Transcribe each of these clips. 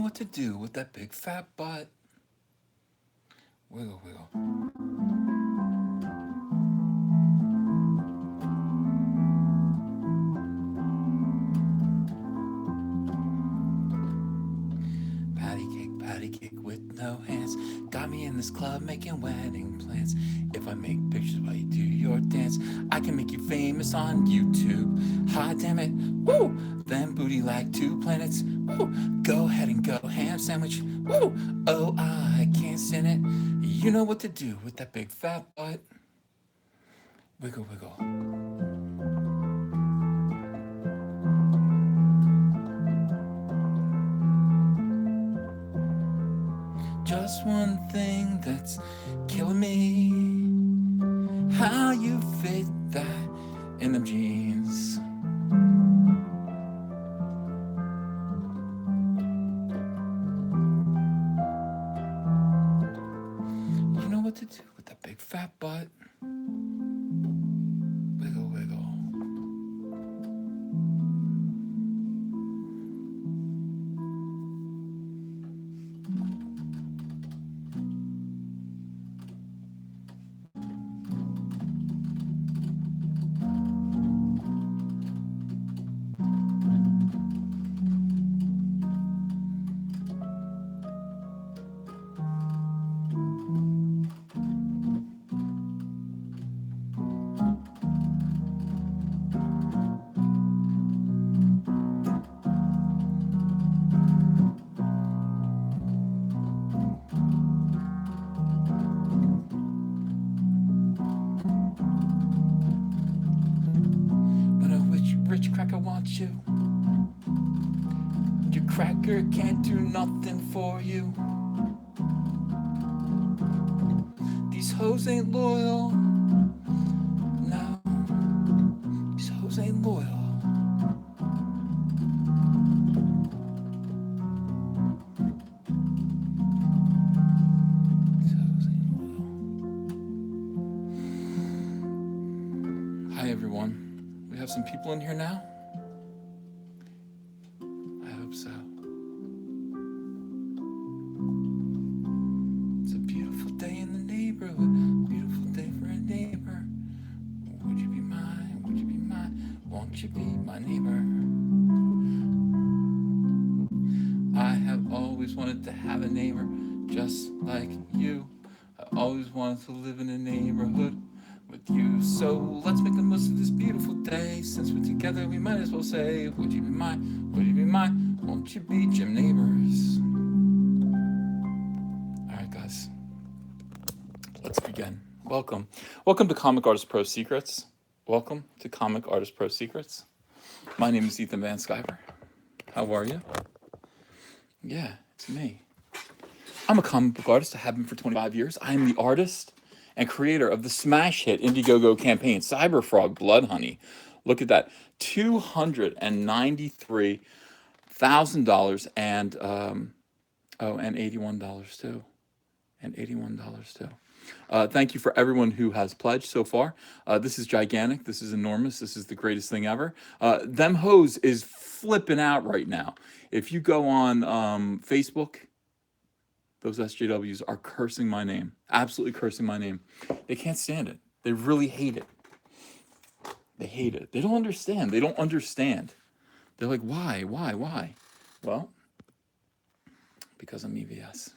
what to do with that big fat butt. Wiggle, wiggle. Patty cake with no hands. Got me in this club making wedding plans. If I make pictures while you do your dance, I can make you famous on YouTube. Hot damn it, woo! Then booty like 2 planets, woo! Go ahead and go ham sandwich, woo! Oh, I can't stand it. You know what to do with that big fat butt. Wiggle, wiggle. Just one thing that's killing me. How you fit that in them jeans. You know what to do with that big fat butt. Wiggle, wiggle. But a rich cracker wants you. Your cracker can't do nothing for you. These hoes ain't loyal. No, these hoes ain't loyal. These hoes ain't loyal. Hi everyone. We have some people in here now. I hope so. It's a beautiful day in the neighborhood. Beautiful day for a neighbor. Would you be mine? Would you be mine? Won't you be my neighbor? I have always wanted to have a neighbor just like you. I always wanted to live in a neighborhood with you. So let's make the most of this beautiful day. Since we're together, we might as well say, would you be mine? Would you be mine? Won't you be Jim Neighbors? All right, guys. Let's begin. Welcome. Welcome to Comic Artist Pro Secrets. Welcome to Comic Artist Pro Secrets. My name is Ethan Van Sciver. How are you? Yeah, it's me. I'm a comic book artist. I have been for 25 years. I am the artist and creator of the smash hit Indiegogo campaign, Cyberfrog Blood Honey. Look at that. $293,000 and $81 too. And $81 too. Thank you for everyone who has pledged so far. This is gigantic. This is enormous. This is the greatest thing ever. Them Hoes is flipping out right now. If you go on Facebook, those SJWs are cursing my name. Absolutely cursing my name. They can't stand it. They really hate it. They hate it. They don't understand. They don't understand. They're like, why? Well, because I'm EVS.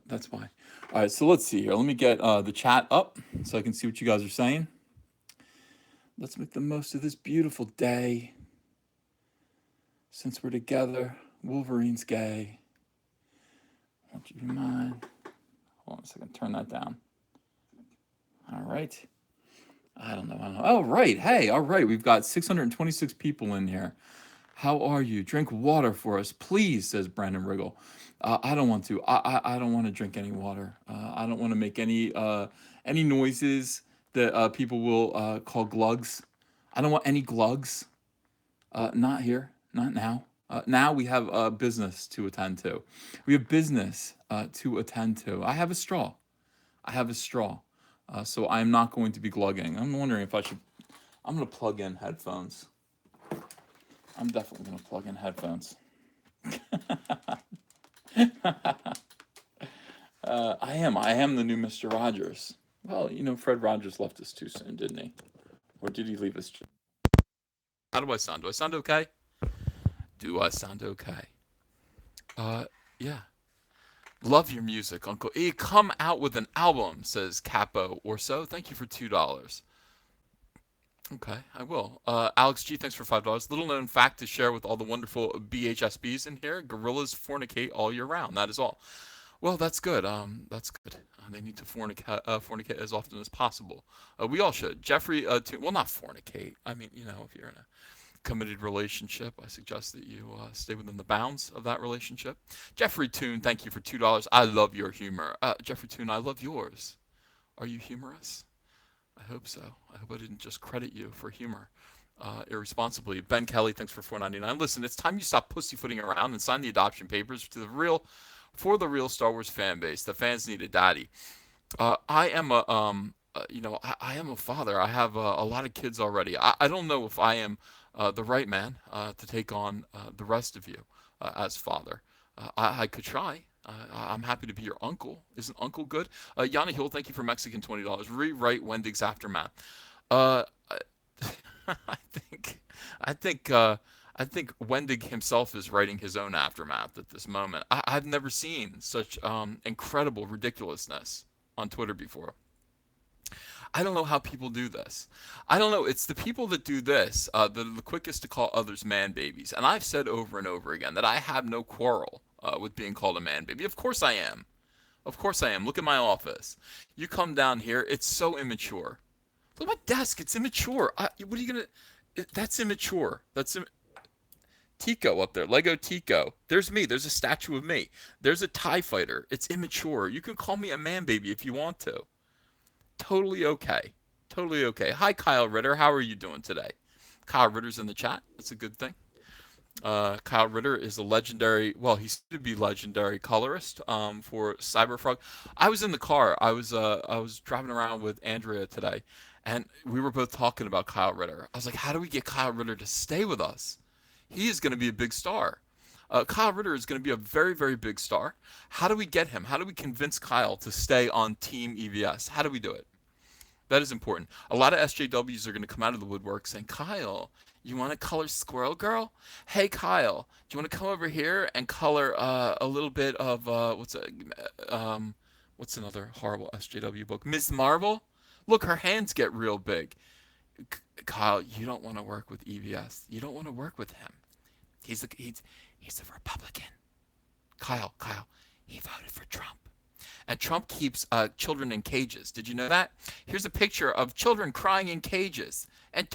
That's why. All right, so let's see here. Let me get the chat up so I can see what you guys are saying. Let's make the most of this beautiful day. Since we're together, Wolverine's gay. Won't you be mine? Hold on a second. Turn that down. All right. I don't know. Oh, right. Hey, all right. We've got 626 people in here. How are you? Drink water for us, please, says Brandon Riggle. I don't want to. I don't want to drink any water. I don't want to make any noises that people will call glugs. I don't want any glugs. Not here. Not now. Now we have business to attend to. We have business to attend to. I have a straw. So I'm not going to be glugging. I'm wondering if I should. I'm going to plug in headphones. I'm definitely going to plug in headphones. I am the new Mr. Rogers. Well, Fred Rogers left us too soon, didn't he? Or did he leave us? How do I sound? Do I sound okay? Do I sound okay? Uh, yeah. Love your music, Uncle E. Come out with an album, says Capo or so. Thank you for $2. Okay, I will. Alex G, thanks for $5. Little known fact to share with all the wonderful BHSBs in here: gorillas fornicate all year round. That is all. Well, that's good. That's good. They need to fornicate as often as possible. We all should. Jeffrey, well, not fornicate. I mean, if you're in a committed relationship, I suggest that you stay within the bounds of that relationship. Jeffrey Toon, thank you for $2. I love your humor. Jeffrey Toon, I love yours. Are you humorous? I hope so. I hope I didn't just credit you for humor irresponsibly. Ben Kelly, thanks for $4.99. Listen, it's time you stop pussyfooting around and sign the adoption papers for the real Star Wars fan base. The fans need a daddy. I am a I am a father. I have a lot of kids already. I don't know if I am the right man to take on the rest of you as father. I could try. I'm happy to be your uncle. Isn't uncle good? Yanni Hill, thank you for Mexican $20. Rewrite Wendig's aftermath. Uh, I think, I think, I think Wendig himself is writing his own aftermath at this moment. I've never seen such incredible ridiculousness on Twitter before. I don't know how people do this. I don't know. It's the people that do this that are the quickest to call others man babies. And I've said over and over again that I have no quarrel with being called a man baby. Of course I am. Of course I am. Look at my office. You come down here, it's so immature. Look at my desk. It's immature. What are you gonna? That's immature. Tico up there. Lego Tico. There's me. There's a statue of me. There's a TIE fighter. It's immature. You can call me a man baby if you want to. Totally okay. Totally okay. Hi, Kyle Ritter. How are you doing today? Kyle Ritter's in the chat. That's a good thing. Kyle Ritter is a legendary, well, he's to be legendary colorist for Cyberfrog. I was in the car. I was driving around with Andrea today, and we were both talking about Kyle Ritter. I was like, how do we get Kyle Ritter to stay with us? He is going to be a big star. Kyle Ritter is going to be a very, very big star. How do we get him? How do we convince Kyle to stay on Team EVS? How do we do it? That is important. A lot of SJWs are going to come out of the woodwork saying, Kyle, you want to color Squirrel Girl? Hey, Kyle, do you want to come over here and color a little bit of, what's another horrible SJW book? Ms. Marvel? Look, her hands get real big. Kyle, you don't want to work with EVS. You don't want to work with him. He's a Republican. Kyle, he voted for Trump. And Trump keeps children in cages. Did you know that? Here's a picture of children crying in cages. And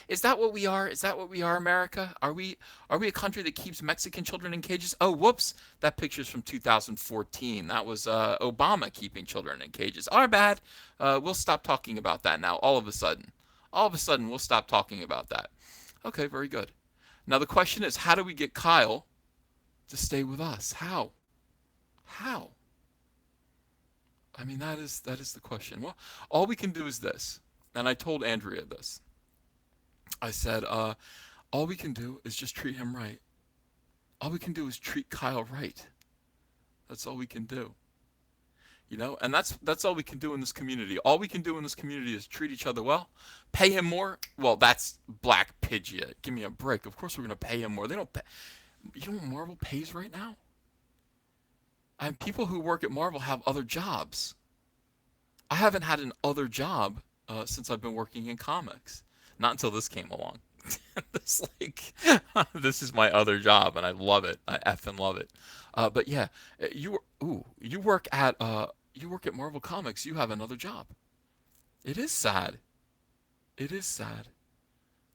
is that what we are? Is that what we are, America? Are we a country that keeps Mexican children in cages? Oh, whoops! That picture's from 2014. That was Obama keeping children in cages. Our bad. We'll stop talking about that now. All of a sudden, we'll stop talking about that. Okay, very good. Now the question is, how do we get Kyle to stay with us? How? How? I mean, that is the question. Well, all we can do is this, and I told Andrea this. I said, all we can do is just treat him right. All we can do is treat Kyle right. That's all we can do. And that's all we can do in this community. All we can do in this community is treat each other well, pay him more. Well, that's Black Pidgeot. Give me a break. Of course we're gonna pay him more. They don't pay. You know what Marvel pays right now? And people who work at Marvel have other jobs. I haven't had an other job since I've been working in comics. Not until this came along. This this is my other job, and I love it. I effing love it. But yeah, you work at Marvel Comics. You have another job. It is sad. It is sad.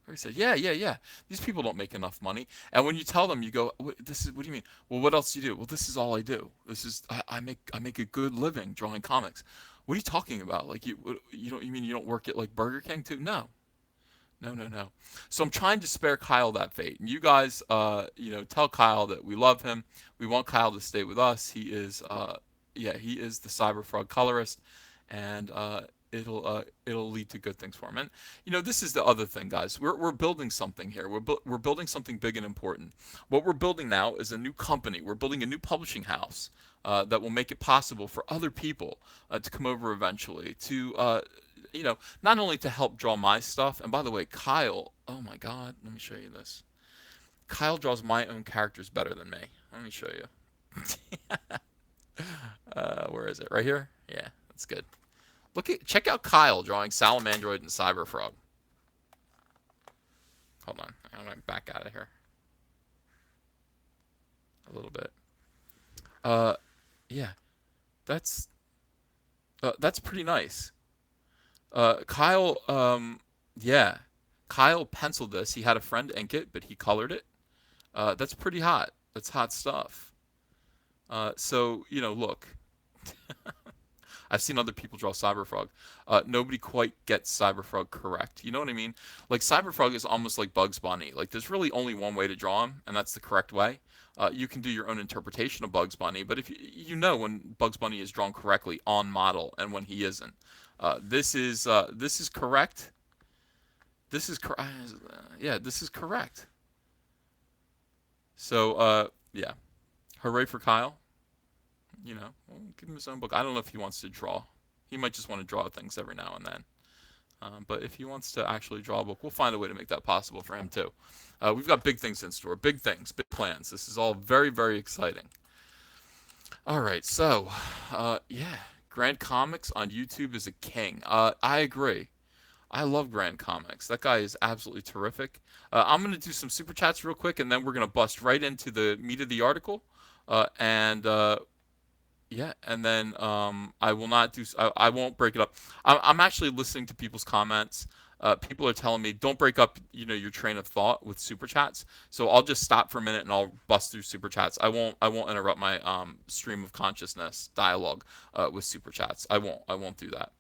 Very sad. Yeah, yeah, yeah. These people don't make enough money. And when you tell them, you go, What do you mean? Well, what else do you do?" "Well, this is all I do. I make a good living drawing comics." "What are you talking about? Like you mean you don't work at like Burger King too?" No. No, no, no. So I'm trying to spare Kyle that fate. And you guys, tell Kyle that we love him. We want Kyle to stay with us. He is the Cyberfrog colorist, and it'll lead to good things for him. And this is the other thing, guys. We're building something here. We're building something big and important. What we're building now is a new company. We're building a new publishing house that will make it possible for other people to come over eventually to not only to help draw my stuff. And by the way, Kyle, oh my God, let me show you this. Kyle draws my own characters better than me. Let me show you. Where is it? Right here? Yeah, that's good. Check out Kyle drawing Salamandroid and Cyberfrog. Hold on, I'm gonna back out of here a little bit. Uh, yeah, that's that's pretty nice. Kyle, yeah, Kyle penciled this. He had a friend ink it, but he colored it. That's pretty hot. That's hot stuff. So look. I've seen other people draw Cyberfrog. Nobody quite gets Cyberfrog correct. You know what I mean? Like Cyberfrog is almost like Bugs Bunny. Like there's really only one way to draw him, and that's the correct way. You can do your own interpretation of Bugs Bunny, but if you know when Bugs Bunny is drawn correctly on model and when he isn't. This is correct. This is correct. Yeah, this is correct. So yeah, hooray for Kyle. Well, give him his own book. I don't know if he wants to draw. He might just want to draw things every now and then. But if he wants to actually draw a book, we'll find a way to make that possible for him too. We've got big things in store, big things, big plans. This is all very, very exciting. All right, so yeah, Grand Comics on YouTube is a king. I agree. I love Grand Comics. That guy is absolutely terrific. I'm going to do some super chats real quick, and then we're going to bust right into the meat of the article. And yeah, and then I will not do. I won't break it up. I'm actually listening to people's comments. People are telling me don't break up, your train of thought with super chats. So I'll just stop for a minute and I'll bust through super chats. I won't. I won't interrupt my stream of consciousness dialogue with super chats. I won't. I won't do that.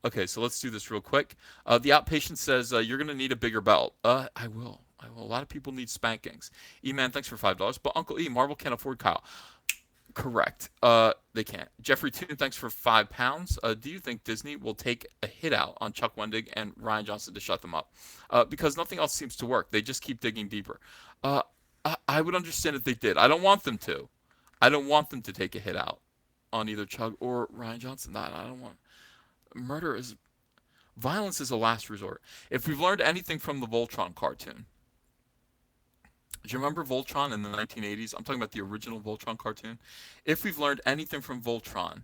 Okay, so let's do this real quick. The outpatient says you're gonna need a bigger belt. I will. I will. A lot of people need spankings. E-Man, thanks for $5. But Uncle E, Marvel can't afford Kyle. Correct. They can't. Jeffrey Toon, thanks for £5. Do you think Disney will take a hit out on Chuck Wendig and Ryan Johnson to shut them up? Because nothing else seems to work. They just keep digging deeper. I would understand if they did. I don't want them to. I don't want them to take a hit out on either Chuck or Ryan Johnson. I don't want. Violence is a last resort. If we've learned anything from the Voltron cartoon, do you remember Voltron in the 1980s? I'm talking about the original Voltron cartoon. If we've learned anything from Voltron,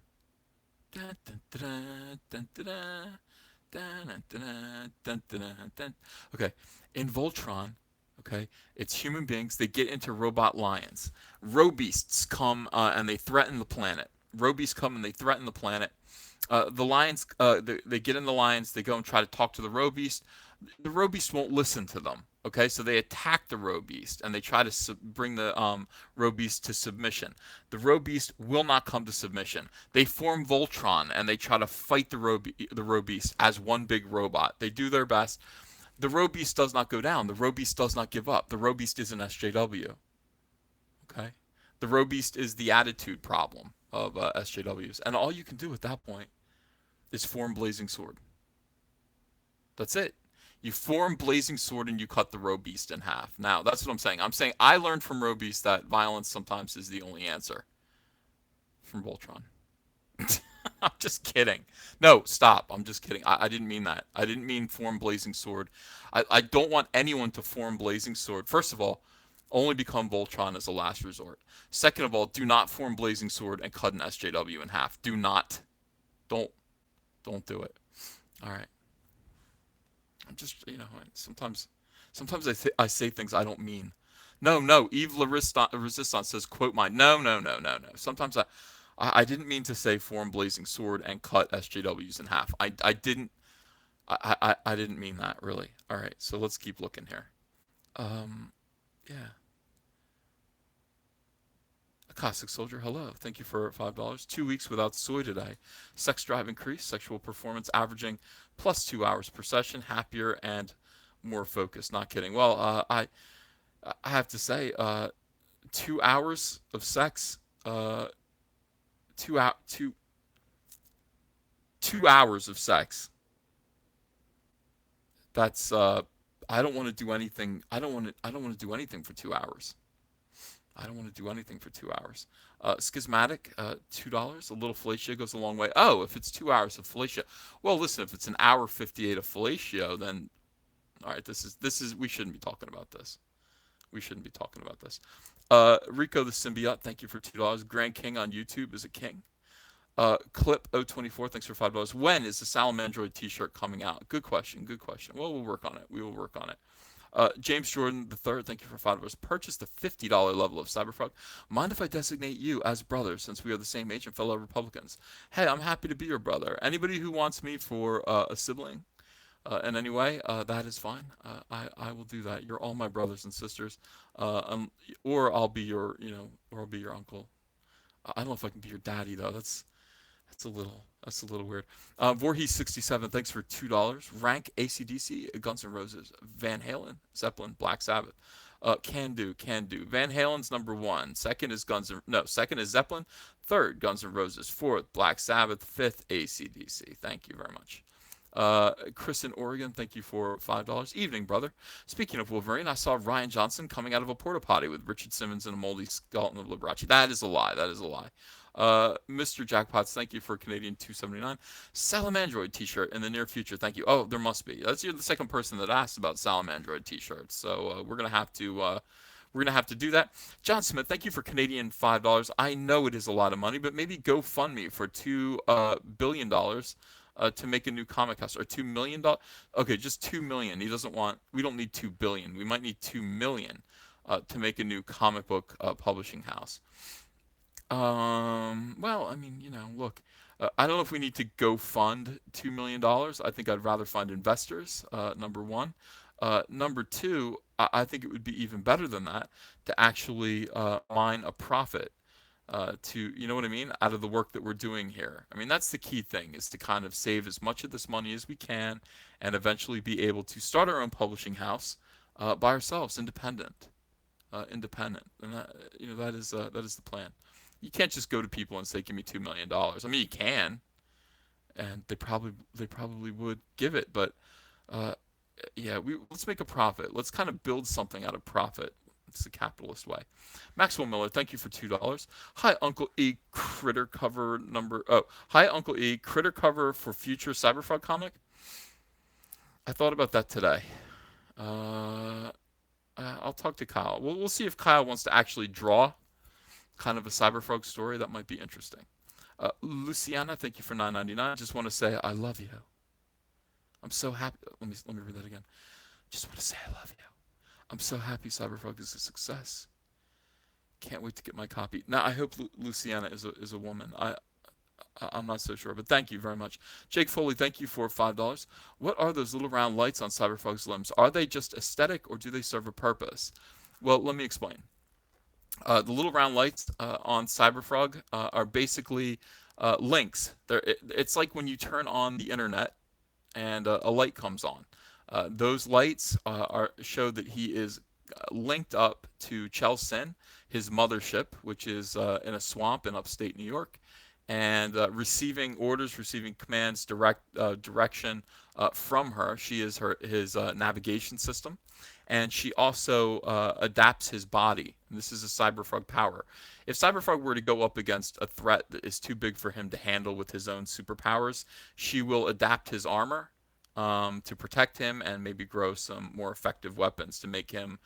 okay, in Voltron, okay, it's human beings. They get into robot lions. Robeasts come and they threaten the planet. Robeasts come and they threaten the planet. The lions, they get in the lions. They go and try to talk to the robeast. The robeast won't listen to them. Okay, so they attack the robeast and they try to bring the robeast to submission. The robeast will not come to submission. They form Voltron and they try to fight the robeast as one big robot. They do their best. The robeast does not go down. The robeast does not give up. The robeast is an SJW. Okay, the robeast is the attitude problem of SJWs, and all you can do at that point is form Blazing Sword. That's it. You form Blazing Sword and you cut the Robeast in half. Now, that's what I'm saying. I'm saying I learned from Robeast that violence sometimes is the only answer. From Voltron. I'm just kidding. No, stop. I'm just kidding. I didn't mean that. I didn't mean form Blazing Sword. I don't want anyone to form Blazing Sword. First of all, only become Voltron as a last resort. Second of all, do not form Blazing Sword and cut an SJW in half. Do not. Don't do it. All right. I'm just, sometimes I say things I don't mean. No, Eve La Resistance says, quote mine. No. Sometimes I didn't mean to say form Blazing Sword and cut SJWs in half. I didn't mean that, really. All right, so let's keep looking here. Yeah. Caustic Soldier, hello. Thank you for $5. 2 weeks without soy today. Sex drive increased. Sexual performance averaging plus 2 hours per session. Happier and more focused. Not kidding. Well, I have to say, 2 hours of sex, 2 2 hours of sex. That's I don't want to do anything. I don't want to do anything for 2 hours. I don't want to do anything for 2 hours. Schismatic, $2. A little fellatio goes a long way. Oh, if it's 2 hours of fellatio, well, listen. If it's an hour 58 of fellatio, then all right. This is. We shouldn't be talking about this. We shouldn't be talking about this. Rico the symbiote, thank you for $2. Grand King on YouTube is a king. Clip 024, thanks for $5. When is the Salamandroid T-shirt coming out? Good question. Good question. Well, we'll work on it. We will work on it. James Jordan the third, thank you for $5. Purchase the $50 level of Cyberfrog. Mind if I designate you as brother since we are the same age and fellow Republicans? Hey, I'm happy to be your brother. Anybody who wants me for a sibling in any way, that is fine. I will do that. You're all my brothers and sisters, or I'll be your or I'll be your uncle. I don't know if I can be your daddy though. That's a little weird. Voorhees 67, thanks for $2. Rank AC/DC, Guns N' Roses, Van Halen, Zeppelin, Black Sabbath. Can do. Van Halen's number one. Second is Zeppelin. Third, Guns N' Roses. Fourth, Black Sabbath. Fifth, AC/DC. Thank you very much. Chris in Oregon, thank you for $5. Evening, brother. Speaking of Wolverine, I saw Ryan Johnson coming out of a porta potty with Richard Simmons and a moldy skeleton of Liberace. That is a lie. That is a lie. Mr. Jackpots, thank you for Canadian 279. Salamandroid T-shirt in the near future. Thank you. Oh, there must be. You're the second person that asked about Salamandroid T-shirts. So we're gonna have to do that. John Smith, thank you for Canadian $5. I know it is a lot of money, but maybe GoFundMe for $2 billion to make a new comic house, or $2 million. Okay, just 2 million. He doesn't want. We don't need 2 billion. We might need 2 million to make a new comic book publishing house. Well, I mean, look, I don't know if we need to go fund $2 million. I think I'd rather find investors. Number one. Number two, I think it would be even better than that to actually mine a profit. You know what I mean, out of the work that we're doing here. I mean, that's the key thing, is to kind of save as much of this money as we can, and eventually be able to start our own publishing house by ourselves, independent, and that is the plan. You can't just go to people and say, "Give me $2 million." I mean, you can, and they probably would give it, but yeah, let's make a profit. Let's kind of build something out of profit. It's the capitalist way. Maxwell Miller, thank you for $2. Hi, Uncle E. Critter cover number. Oh, hi, Uncle E. Critter cover for future Cyberfrog comic. I thought about that today. I'll talk to Kyle. We'll see if Kyle wants to actually draw kind of a Cyberfrog story. That might be interesting. Luciana, thank you for $9.99. Just want to say I love you. I'm so happy. Let me read that again. Just want to say I love you. I'm so happy Cyberfrog is a success. Can't wait to get my copy. Now, I hope Luciana is a woman. I'm not so sure, but thank you very much. Jake Foley, thank you for $5. What are those little round lights on Cyberfrog's limbs? Are they just aesthetic, or do they serve a purpose? Well, let me explain. The little round lights on Cyberfrog are basically links. It's like when you turn on the internet and a light comes on. Those lights show that he is linked up to Chelsin, his mothership, which is in a swamp in upstate New York, and receiving orders, receiving commands, direction from her. She is his navigation system, and she also adapts his body. And this is a Cyberfrog power. If Cyberfrog were to go up against a threat that is too big for him to handle with his own superpowers, she will adapt his armor to protect him, and maybe grow some more effective weapons to make him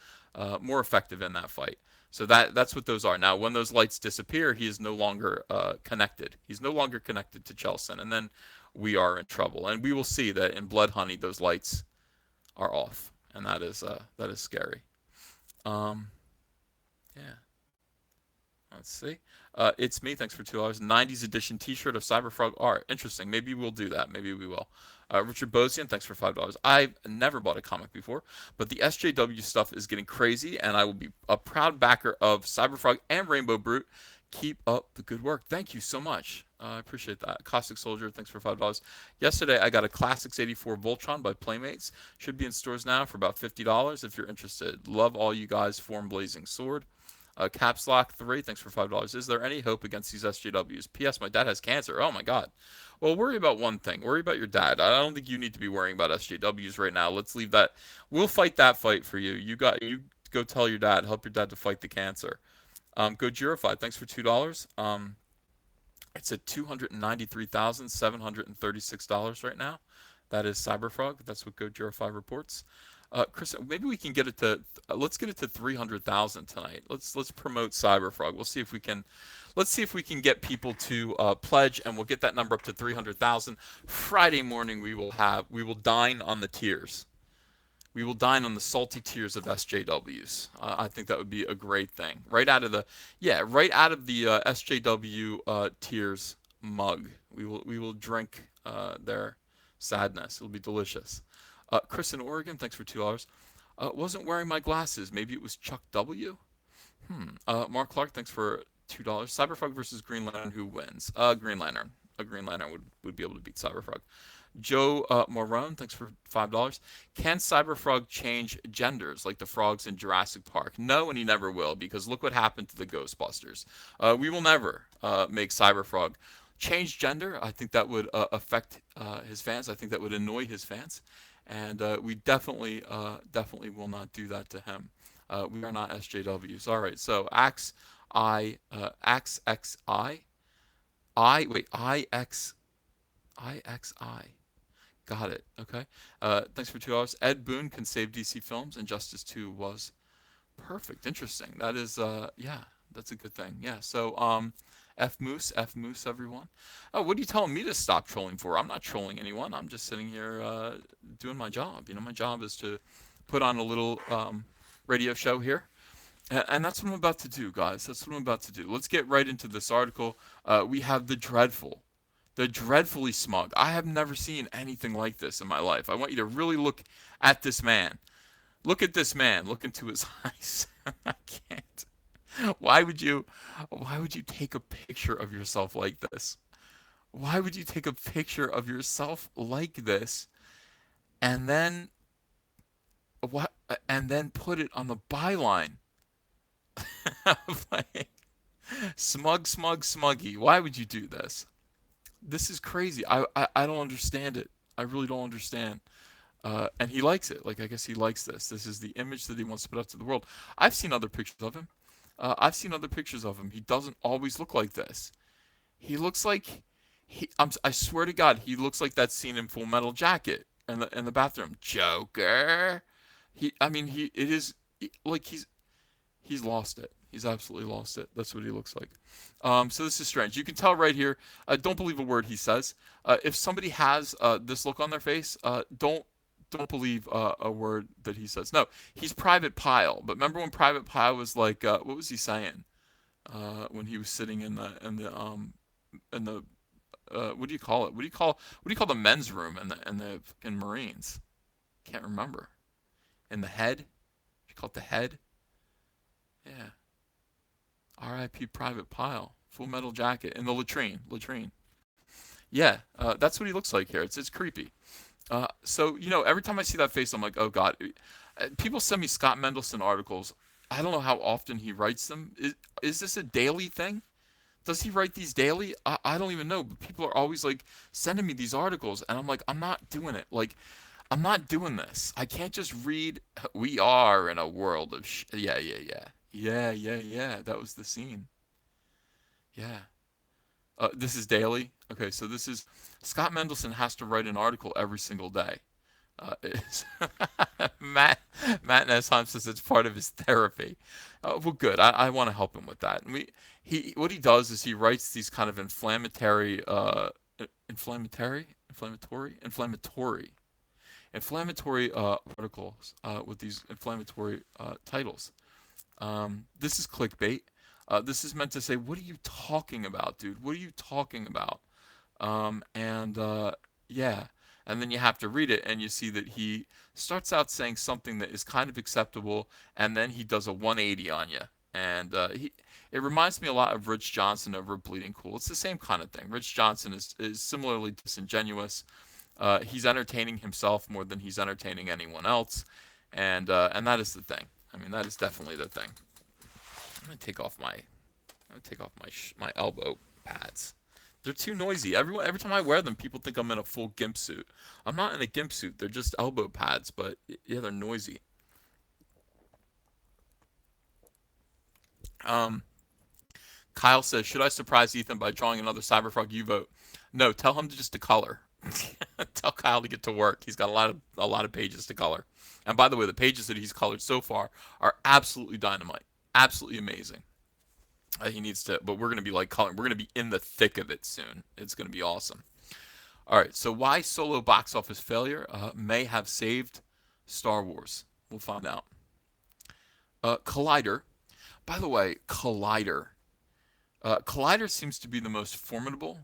more effective in that fight. So that's what those are. Now, when those lights disappear, he is no longer connected. He's no longer connected to Chelsin, and then we are in trouble. And we will see that in Blood Honey, those lights are off, and that is scary. Yeah. Let's see. It's me. Thanks for $2. 90s edition T-shirt of Cyberfrog art. Interesting. Maybe we'll do that. Maybe we will. Richard Bosian, thanks for $5. I've never bought a comic before, but the SJW stuff is getting crazy, and I will be a proud backer of Cyberfrog and Rainbow Brute. Keep up the good work. Thank you so much. I appreciate that. Caustic Soldier, thanks for $5. Yesterday, I got a Classics 84 Voltron by Playmates. Should be in stores now for about $50 if you're interested. Love all you guys. Form Blazing Sword. Caps Lock 3, thanks for $5. Is there any hope against these SJWs? P.S. My dad has cancer. Oh my God. Well, worry about one thing. Worry about your dad. I don't think you need to be worrying about SJWs right now. Let's leave that. We'll fight that fight for you. You go tell your dad. Help your dad to fight the cancer. Gojirified, thanks for $2. It's at $293,736 right now. That is Cyberfrog. That's what Gojira5 reports. Chris, maybe we can get it to. Let's get it to 300,000 tonight. Let's promote Cyberfrog. We'll see if we can. Let's see if we can get people to pledge, and we'll get that number up to 300,000. Friday morning we will dine on the tears. We will dine on the salty tears of SJWs. I think that would be a great thing. Right out of the SJW tears mug. We will drink their sadness. It'll be delicious. Chris in Oregon, thanks for $2. Wasn't wearing my glasses. Maybe it was Chuck W. Mark Clark, thanks for $2. Cyberfrog versus Green Lantern. Who wins? Green Lantern. A Green Lantern would be able to beat Cyberfrog. Joe Morone, thanks for $5. Can Cyberfrog change genders like the frogs in Jurassic Park? No, and he never will, because look what happened to the Ghostbusters. We will never make Cyberfrog change gender. I think that would affect his fans. I think that would annoy his fans. And we definitely will not do that to him. We are not SJWs. All right, so IXI. Got it. Okay. Thanks for $2. Ed Boon can save DC Films, and Justice 2 was perfect. Interesting. That is, yeah, that's a good thing. Yeah. So, F Moose, everyone. Oh, what are you telling me to stop trolling for? I'm not trolling anyone. I'm just sitting here doing my job. My job is to put on a little radio show here. And that's what I'm about to do, guys. That's what I'm about to do. Let's get right into this article. We have the dreadfully smug. I have never seen anything like this in my life. I want you to really look at this man. Look at this man. Look into his eyes. I can't. Why would you take a picture of yourself like this? Why would you take a picture of yourself like this and then put it on the byline? Like, smuggy. Why would you do this? This is crazy. I don't understand it. I really don't understand. And he likes it. Like, I guess he likes this. This is the image that he wants to put out to the world. I've seen other pictures of him. He doesn't always look like this. He looks like I swear to God, he looks like that scene in Full Metal Jacket in the bathroom. Joker. He's lost it. He's absolutely lost it. That's what he looks like. So this is strange. You can tell right here. Don't believe a word he says. If somebody has this look on their face, don't believe a word that he says. No, he's Private Pile. But remember when Private Pile was like, what was he saying? When he was sitting in the what do you call it? What do you call the men's room in Marines? Can't remember. In the head? You call it the head? Yeah. R.I.P. Private Pile. Full Metal Jacket in the latrine. Yeah, that's what he looks like here. It's creepy. So every time I see that face, I'm like, oh God. People send me Scott Mendelson articles. I don't know how often he writes them. Is this a daily thing? Does he write these daily? I don't even know. But people are always like sending me these articles, and I'm like, I'm not doing it. Like, I'm not doing this. I can't just read. We are in a world of yeah. That was the scene. Yeah. This is daily. Okay, so this is Scott Mendelson has to write an article every single day. Matt Nesheim says it's part of his therapy. Well, good. I want to help him with that. And what he does is he writes these kind of inflammatory articles with these inflammatory titles. This is clickbait. This is meant to say, what are you talking about, dude? What are you talking about? Yeah. And then you have to read it, and you see that he starts out saying something that is kind of acceptable, and then he does a 180 on you. And it reminds me a lot of Rich Johnson over at Bleeding Cool. It's the same kind of thing. Rich Johnson is similarly disingenuous. He's entertaining himself more than he's entertaining anyone else, and that is the thing. I mean, that is definitely the thing. I'm gonna take off my elbow pads. They're too noisy. Every time I wear them, people think I'm in a full gimp suit. I'm not in a gimp suit. They're just elbow pads, but yeah, they're noisy. Um, Kyle says, should I surprise Ethan by drawing another Cyberfrog U vote? No, tell him to just to color. Tell Kyle to get to work. He's got a lot of pages to color. And by the way, the pages that he's colored so far are absolutely dynamite, absolutely amazing. He needs to, but we're gonna be like coloring. We're gonna be in the thick of it soon. It's gonna be awesome. All right. So why Solo box office failure may have saved Star Wars? We'll find out. Collider. By the way, Collider. Collider seems to be the most formidable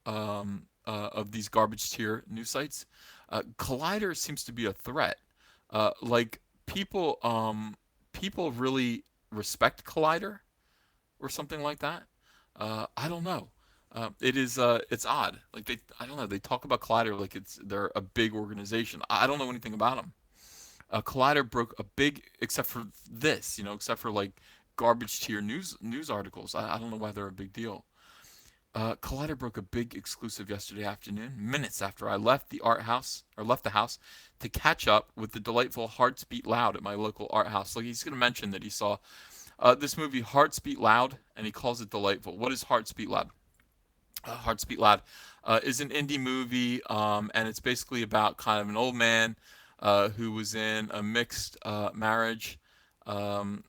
of these garbage tier news sites. Collider seems to be a threat. Like people really respect Collider or something like that. I don't know. It's odd. Like I don't know. They talk about Collider like they're a big organization. I don't know anything about them. Collider broke a big, except for this, except for like garbage tier news articles. I don't know why they're a big deal. Collider broke a big exclusive yesterday afternoon, minutes after I left the house to catch up with the delightful Hearts Beat Loud at my local art house. Like he's going to mention that he saw this movie Hearts Beat Loud, and he calls it delightful. What is Hearts Beat Loud? Hearts Beat Loud is an indie movie, and it's basically about kind of an old man who was in a mixed marriage, and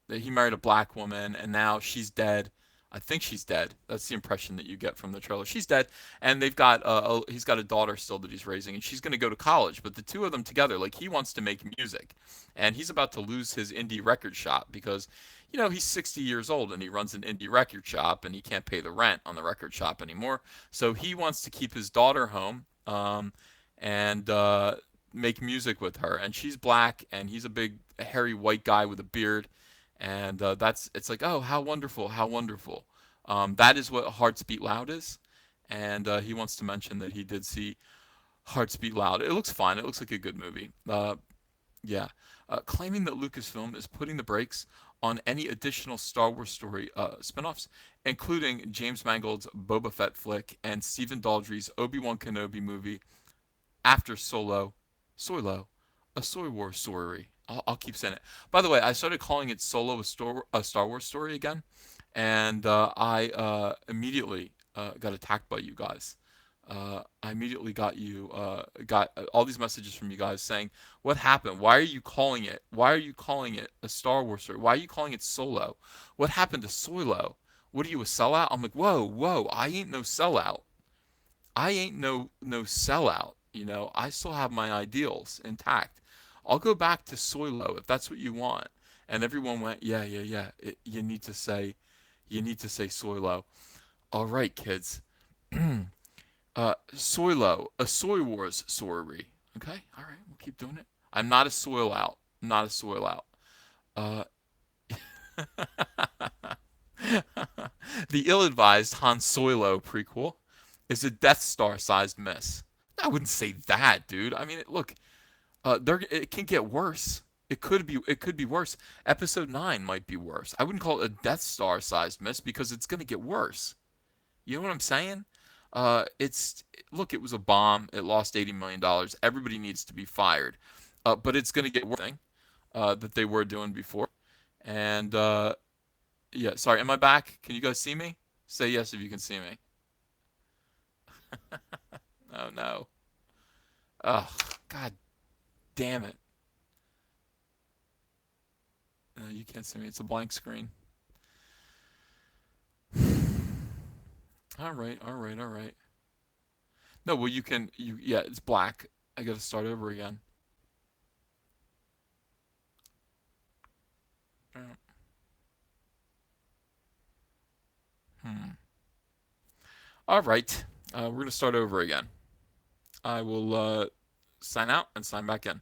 he married a black woman, and now she's dead. I think she's dead. That's the impression that you get from the trailer. She's dead, and he's got a daughter still that he's raising, and she's going to go to college. But the two of them together, like he wants to make music, and he's about to lose his indie record shop because, he's 60 years old and he runs an indie record shop, and he can't pay the rent on the record shop anymore. So he wants to keep his daughter home, and make music with her. And she's black, and he's a big hairy white guy with a beard, and it's like, oh, how wonderful, how wonderful. That is what Hearts Beat Loud is, and he wants to mention that he did see Hearts Beat Loud. It looks fine. It looks like a good movie. Yeah. Claiming that Lucasfilm is putting the brakes on any additional Star Wars story spin-offs, including James Mangold's Boba Fett flick and Stephen Daldry's Obi-Wan Kenobi movie after Solo, a Soy War story. I'll keep saying it. By the way, I started calling it Solo a Star Wars story again, and I immediately got attacked by you guys. I immediately got all these messages from you guys saying, "What happened? Why are you calling it? Why are you calling it a Star Wars story? Why are you calling it Solo? What happened to Solo? What are you, a sellout?" I'm like, "Whoa, whoa! I ain't no sellout. I ain't no sellout. I still have my ideals intact. I'll go back to Solo if that's what you want." And everyone went, "Yeah, yeah, yeah. You need to say Solo." All right, kids. Soylo, a Soy Wars sorry. Okay, all right, we'll keep doing it. I'm not a soil out. I'm not a soil out. Uh, the ill-advised Han Solo prequel is a Death Star-sized mess. I wouldn't say that, dude. I mean, look, it can get worse. It could be worse. Episode 9 might be worse. I wouldn't call it a Death Star-sized mess because it's gonna get worse. You know what I'm saying? It's Look, it was a bomb. It lost $80 million. Everybody needs to be fired. But it's gonna get worse that they were doing before. And yeah, sorry. Am I back? Can you guys see me? Say yes if you can see me. Oh no. Oh, God damn it. No, you can't see me. It's a blank screen. All right, all right, all right. No, well, yeah, it's black. I gotta start over again. Hmm. All right. We're gonna start over again. I will sign out and sign back in.